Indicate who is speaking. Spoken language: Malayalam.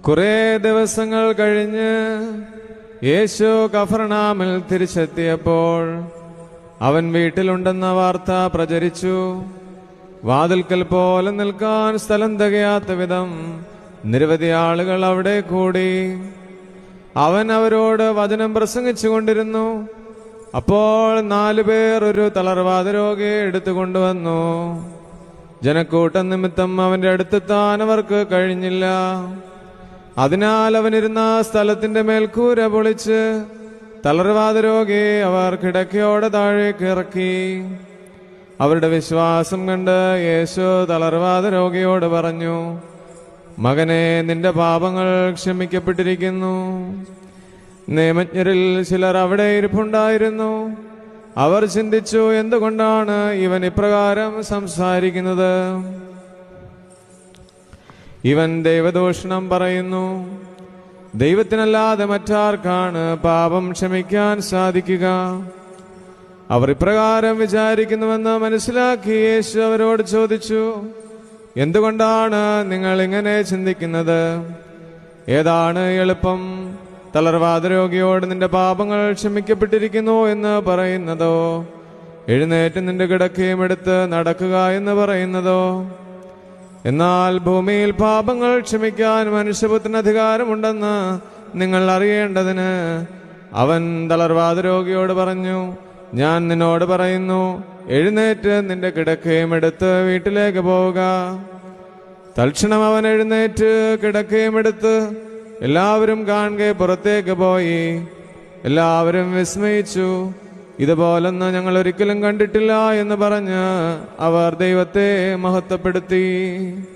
Speaker 1: കുറെ ദിവസങ്ങൾ കഴിഞ്ഞ് യേശു കഫർനാമിൽ തിരിച്ചെത്തിയപ്പോൾ അവൻ വീട്ടിലുണ്ടെന്ന വാർത്ത പ്രചരിച്ചു. വാതിൽക്കൽ പോലെ നിൽക്കാൻ സ്ഥലം തികയാത്ത വിധം നിരവധി ആളുകൾ അവിടെ കൂടി. അവൻ അവരോട് വചനം പ്രസംഗിച്ചു കൊണ്ടിരുന്നു. അപ്പോൾ 4 പേർ ഒരു തളർവാദ രോഗിയെ എടുത്തുകൊണ്ടുവന്നു. ജനക്കൂട്ടം നിമിത്തം അവന്റെ അടുത്തെത്താൻ അവർക്ക് കഴിഞ്ഞില്ല. അതിനാൽ അവനിരുന്ന സ്ഥലത്തിന്റെ മേൽക്കൂര പൊളിച്ച് തളർവാദ രോഗിയെ അവർ കിടക്കയോടെ താഴേക്ക് ഇറക്കി. അവരുടെ വിശ്വാസം കണ്ട് യേശു തളർവാദ രോഗിയോട് പറഞ്ഞു, മകനെ, നിന്റെ പാപങ്ങൾ ക്ഷമിക്കപ്പെട്ടിരിക്കുന്നു. നിയമജ്ഞരിൽ ചിലർ അവിടെ ഇരിപ്പുണ്ടായിരുന്നു. അവർ ചിന്തിച്ചു, എന്തുകൊണ്ടാണ് ഇവൻ ഇപ്രകാരം സംസാരിക്കുന്നത്? ഇവൻ ദൈവദൂഷണം പറയുന്നു. ദൈവത്തിനല്ലാതെ മറ്റാർക്കാണ് പാപം ക്ഷമിക്കാൻ സാധിക്കുക? അവർ ഇപ്രകാരം വിചാരിക്കുന്നുവെന്ന് മനസ്സിലാക്കി യേശു അവരോട് ചോദിച്ചു, എന്തുകൊണ്ടാണ് നിങ്ങൾ ഇങ്ങനെ ചിന്തിക്കുന്നത്? ഏതാണ് എളുപ്പം, തളർവാദ രോഗിയോട് നിന്റെ പാപങ്ങൾ ക്ഷമിക്കപ്പെട്ടിരിക്കുന്നു എന്ന് പറയുന്നതോ, എഴുന്നേറ്റ് നിന്റെ കിടക്കയും എടുത്ത് നടക്കുക എന്ന് പറയുന്നതോ? എന്നാൽ ഭൂമിയിൽ പാപങ്ങൾ ക്ഷമിക്കാൻ മനുഷ്യപുത്രന് അധികാരമുണ്ടെന്ന് നിങ്ങൾ അറിയേണ്ടതിന് അവൻ തളർവാദ രോഗിയോട് പറഞ്ഞു, ഞാൻ നിന്നോട് പറയുന്നു, എഴുന്നേറ്റ് നിന്റെ കിടക്കയും എടുത്ത് വീട്ടിലേക്ക് പോവുക. തൽക്ഷണം അവൻ എഴുന്നേറ്റ് കിടക്കയും എടുത്ത് എല്ലാവരും കാണെ പുറത്തേക്ക് പോയി. എല്ലാവരും വിസ്മയിച്ചു. ഇതുപോലൊന്നും ഞങ്ങൾ ഒരിക്കലും കണ്ടിട്ടില്ല എന്ന് പറഞ്ഞ് അവർ ദൈവത്തെ മഹത്വപ്പെടുത്തി.